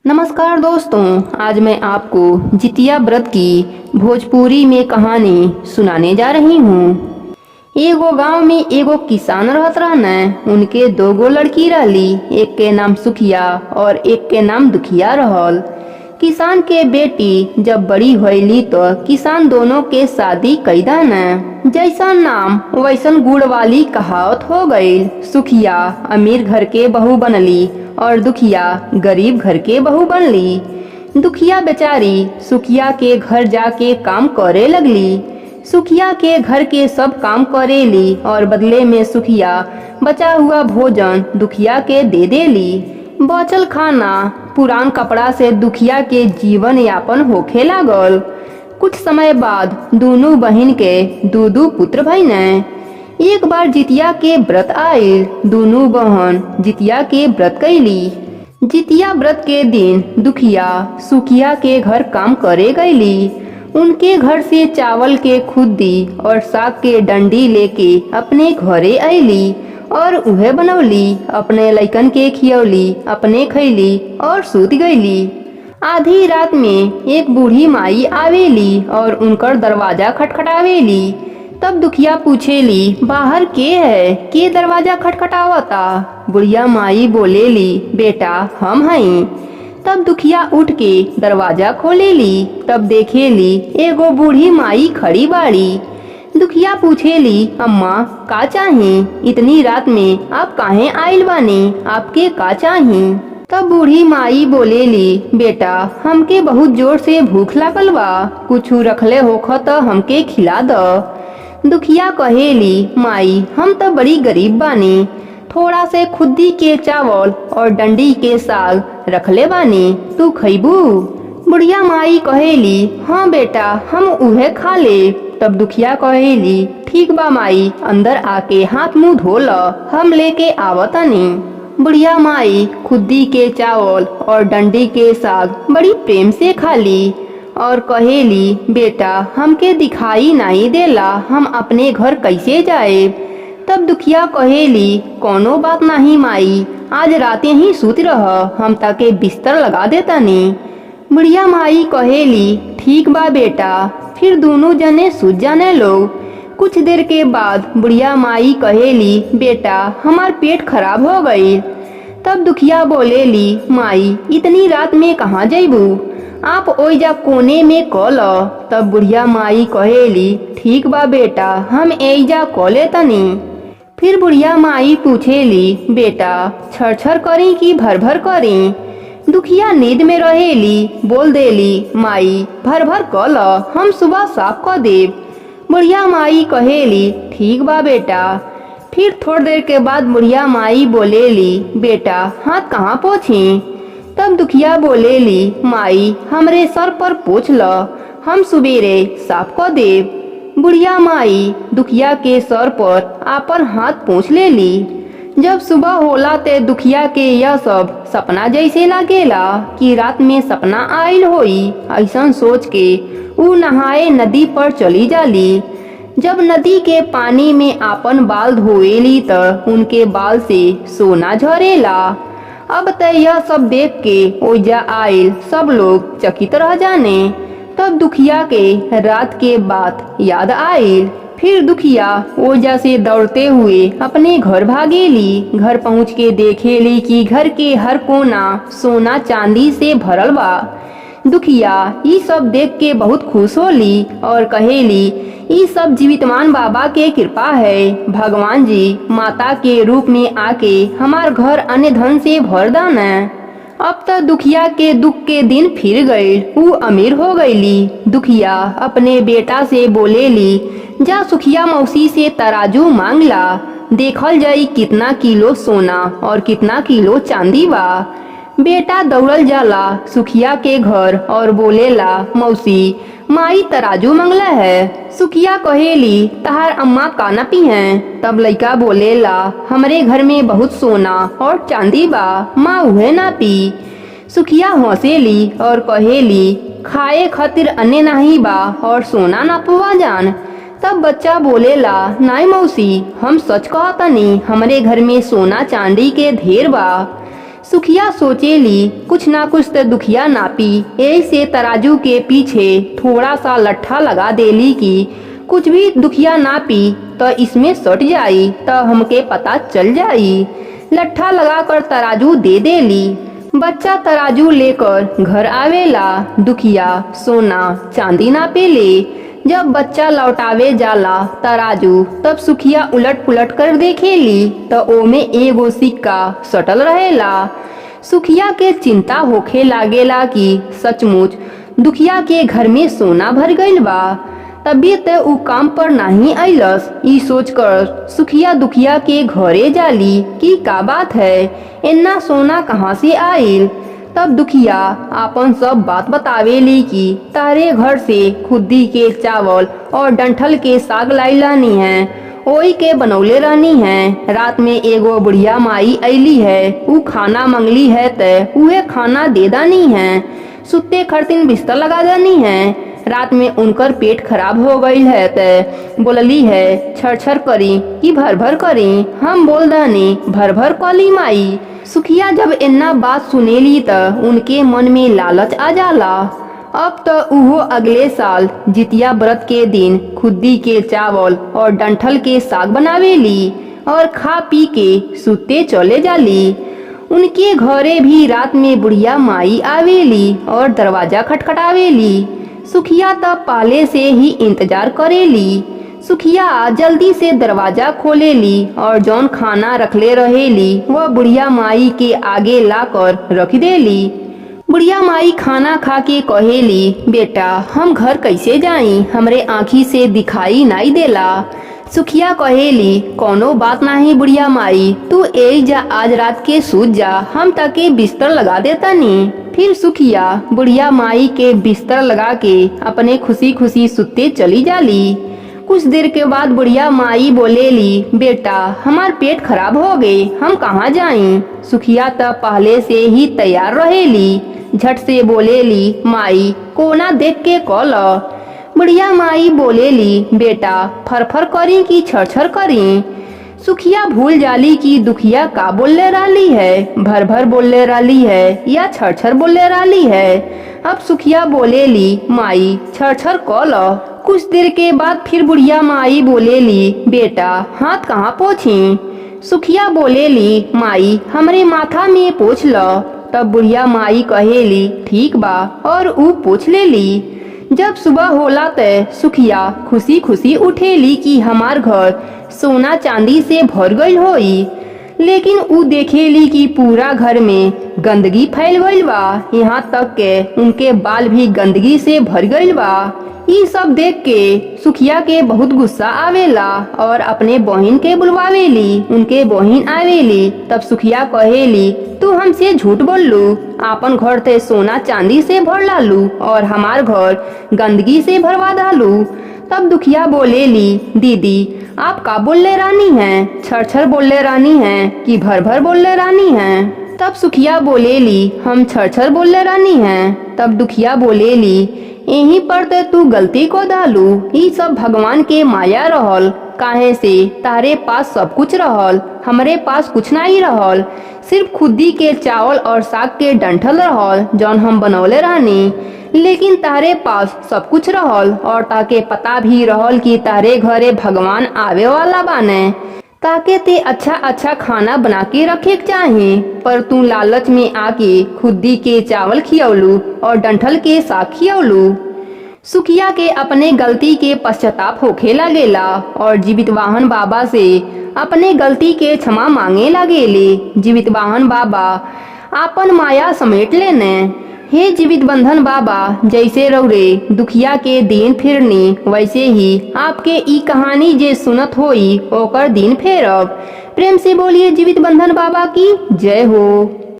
नमस्कार दोस्तों, आज मैं आपको जितिया व्रत की भोजपुरी में कहानी सुनाने जा रही हूँ। एगो गांव में एगो किसान रहत रहन। उनके दो गो लड़की रहली, एक के नाम सुखिया और एक के नाम दुखिया रहल। किसान के बेटी जब बड़ी होइली तो किसान दोनों के शादी कई दन। जैसा नाम वैसन गुड़ वाली कहावत हो गई। सुखिया अमीर घर के बहू बनली और दुखिया गरीब घर के बहू बनली। दुखिया बेचारी सुखिया के घर जाके काम करे लगली। सुखिया के घर के सब काम करेली और बदले में सुखिया बचा हुआ भोजन दुखिया के दे देली। बचल खाना पुरान कपड़ा से दुखिया के जीवन यापन होखे लागल। कुछ समय बाद दोनों बहन के दो पुत्र भइल। एक बार जितिया के व्रत आयल। दोनों बहन जितिया के व्रत कैली। जितिया व्रत के दिन दुखिया सुखिया के घर काम करे गईली। उनके घर से चावल के खुद्दी और साग के डंडी लेके अपने घरे आईली और उहे बनौली। अपने लइकन के खियौली, अपने खैली और सूत गईली। आधी रात में एक बूढ़ी माई आवेली और उनकर दरवाजा खटखटावेली। तब दुखिया पूछेली, बाहर के है, के दरवाजा खटखटावता? बुढ़िया माई बोलेली, बेटा हम हई। तब दुखिया उठ के दरवाजा खोलेली। तब देखेली एगो बूढ़ी माई खड़ी बाड़ी। दुखिया पूछेली, अम्मा का चाही? इतनी रात में आप काहे आइल बानी? आपके का चाही? तब बूढ़ी माई बोलेली, बेटा हमके बहुत जोर से भूख लागल बा, कुछ रखले होख त हमके खिला द। दुखिया कहेली, माई हम तो बड़ी गरीब बानी, थोड़ा से खुद्दी के चावल और डंडी के साग रखले बानी, तू खइबू? बुढ़िया माई कहेली, हाँ बेटा हम उहे खा ले। तब दुखिया कहेली, ठीक बा माई, अंदर आके हाथ मुंह धो ल, हम लेके आवतनी। बुढ़िया माई खुद्दी के चावल और डंडी के साग बड़ी प्रेम से खाली और कहेली, बेटा हमके दिखाई नहीं देला, हम अपने घर कैसे जाए? तब दुखिया कहेली, कोनो बात नहीं माई, आज राते ही सूत रह, हम ताके बिस्तर लगा देतानी। बुढ़िया माई कहेली, ठीक बा बेटा। फिर दोनों जने सूत जाने लोग। कुछ देर के बाद बुढ़िया माई कहेली, बेटा हमार पेट खराब हो गई। तब दुखिया बोलेली, माई इतनी रात में कहाँ जइबू? आप ओइजा कोने में कल। तब बुढ़िया माई कहेली, ठीक बा बेटा, हम एइजा कले तनी। फिर बुढ़िया माई पूछेली, बेटा छर करी कि भर भर करी? दुखिया नींद में रहेली, बोल देली, माई भर भर कल, हम सुबह साफ क देब। बुढ़िया माई कहेली, ठीक बा बेटा। फिर थोड़ी देर के बाद बुढ़िया माई बोलेली, बेटा हाथ कहाँ पोछी? तब दुखिया बोलेली, माई हमरे सर पर पोछ ल, हम सुबेरे साफ क देब। बुढ़िया माई दुखिया के सर पर आपन हाथ पोंछ लेली। जब सुबह होला ते दुखिया के यह सब सपना जैसे लागेला कि रात में सपना आइल होई। ऐसा सोच के ऊ नहाए नदी पर चली जाली। जब नदी के पानी में आपन बाल धोएली त उनके बाल से सोना झरेला। अब त यह सब देख के ओइजा आइल सब लोग चकित रह जाने। तब दुखिया के रात के बात याद आइल। फिर दुखिया ओजा से दौड़ते हुए अपने घर भागेली। घर पहुँच के देखेली कि घर के हर कोना सोना चांदी से भरल बा। दुखिया ये सब देख के बहुत खुश होली और कहेली, ये सब जीवितमान बाबा के कृपा है। भगवान जी माता के रूप में आके हमार घर अन्न धन से भर दाना। अब तो दुखिया के दुख के दिन फिर गए, वो अमीर हो गईली। दुखिया अपने बेटा से बोलेली, जा सुखिया मौसी से तराजू मांग ला, देखल जाई कितना किलो सोना और कितना किलो चांदी बा। बेटा दौड़ल जाला सुखिया के घर और बोलेला, मौसी माई तराजू मंगला है। सुखिया कहेली, तहार अम्मा का ना पी हैं? तब लइका बोलेला, हमरे घर में बहुत सोना और चांदी बा, माँ उहे ना पी। सुखिया हंसेली और कहेली, खाए खातिर अन्य नहीं बा और सोना ना पुआ जान। तब बच्चा बोलेला, नाई मौसी हम सच कहतनी, हमरे घर में सोना चांदी के ढेर बा। सुखिया सोचेली कुछ ना कुछ तो दुखिया नापी, ऐसे तराजू के पीछे थोड़ा सा लट्ठा लगा देली कि कुछ भी दुखिया नापी तो इसमें सट जाई तो हमके पता चल जाई। लट्ठा लगाकर तराजू दे देली। बच्चा तराजू लेकर घर आवेला, दुखिया सोना चांदी नापे ले। जब बच्चा लौटावे जाला तराजू, तब सुखिया उलट पुलट कर देखेली तो ओमे एगो सिक्का सटल रहेला। सुखिया के चिंता होखे लागेला कि सचमुच दुखिया के घर में सोना भर गइल बा। तभी ते उ काम पर नहीं आइलस। ई सोचकर सुखिया दुखिया के घरे जाली कि का बात है, इन्ना सोना कहाँ से आइल। तब दुखिया आपन सब बात बतावेली कि तारे घर से खुद्दी के चावल और डंठल के साग लाई लानी है, ओई के बनौले रहनी है। रात में एगो बुढ़िया माई ऐली है, उ खाना मंगली है ते उहे खाना दे दानी है। सुते खरतिन बिस्तर लगा देनी है। रात में उनकर पेट खराब हो गई है ते बोलली है छर छर करी कि भर भर करी। हम बोल दानी भर भर कली माई। सुखिया जब इन्ना बात सुनेली त उनके मन में लालच आ जाला। अब तो उहो अगले साल जितिया व्रत के दिन खुद्दी के चावल और डंठल के साग बनावेली और खा पी के सुते चले जाली। उनके घरे भी रात में बुढ़िया माई आवेली और दरवाजा खटखटावेली। सुखिया तब पहले से ही इंतजार करेली। सुखिया जल्दी से दरवाजा खोलेली और जौन खाना रखले रहेली वह बुढ़िया माई के आगे लाकर रख देली। बुढ़िया माई खाना खा के कहेली, बेटा हम घर कैसे जाई, हमरे आँखी से दिखाई नहीं देला। सुखिया कहेली, कोनो बात नहीं बुढ़िया माई, तू ए जा आज रात के सूत जा, हम ताके बिस्तर लगा देता नी। फिर सुखिया बुढ़िया माई के बिस्तर लगा के अपने खुशी खुशी सुते चली जाली। कुछ देर के बाद बुढ़िया माई बोलेली, बेटा हमार पेट खराब हो गए, हम कहाँ जाएं। सुखिया तब पहले से ही तैयार रहेली। झट से बोलेली, माई कोना देख के कॉल। बुढ़िया माई बोलेली, बेटा फरफर करी कि छरछर करी। सुखिया भूल जाली कि दुखिया का बोलले राली है, भर भर बोलले राली है या छरछर बोलले राली है। अब सुखिया बोलेली, माई छरछर कॉल। कुछ देर के बाद फिर बुढ़िया माई बोलेली, बेटा हाथ कहाँ पोछी। सुखिया बोलेली, माई हमरे माथा में पोछ ल। तब बुढ़िया माई कहेली, ठीक बा, और ऊ पोछ लेली। जब सुबह होला ते सुखिया खुशी खुशी उठेली कि हमार घर सोना चांदी से भर गई होई। लेकिन ऊ देखेली कि पूरा घर में गंदगी फैल गई बा, यहाँ तक के उनके बाल भी गंदगी से भर गई बा। ये सब देख के सुखिया के बहुत गुस्सा आवेला और अपने बहन के बुलवावेली। उनके बहन आवेली। तब सुखिया कहेली, तू हमसे झूठ बोललू, आपन घर ते सोना चांदी से भर लालू और हमार घर गंदगी से भरवा डालू। तब दुखिया बोलेली, दीदी आप का बोलले रानी हैं, छरछर बोलले रानी हैं कि भर भर बोलले रानी हैं। तब सुखिया बोलेली, हम छरछर बोलले रानी हैं। तब दुखिया बोलेली, यहीं पर ते तू गलती को डालू, ये सब भगवान के माया रहल। काहे से तारे पास सब कुछ रहल, हमरे पास कुछ नहीं रहल, सिर्फ खुद्दी के चावल और साग के डंठल रहल जौन हम बनौले रहनी। लेकिन तारे पास सब कुछ रहल और ताके पता भी रहल कि तारे घरे भगवान आवे वाला बाने, ताके ते अच्छा अच्छा खाना बना के रखे चाहे। पर तू लालच में आके खुद्दी के चावल खियौलू और डंठल के साग खियौलू। सुखिया के अपने गलती के पश्चाताप होखे लगेला और जीवित वाहन बाबा से अपने गलती के क्षमा मांगे लगेले। जीवित वाहन बाबा आपन माया समेट लेने। हे जीवित बंधन बाबा, जैसे रौरे दुखिया के दिन फिरनी, वैसे ही आपके ई कहानी जे सुनत होई ओकर दिन फेरब। प्रेम से बोलिए जीवित बंधन बाबा की जय हो।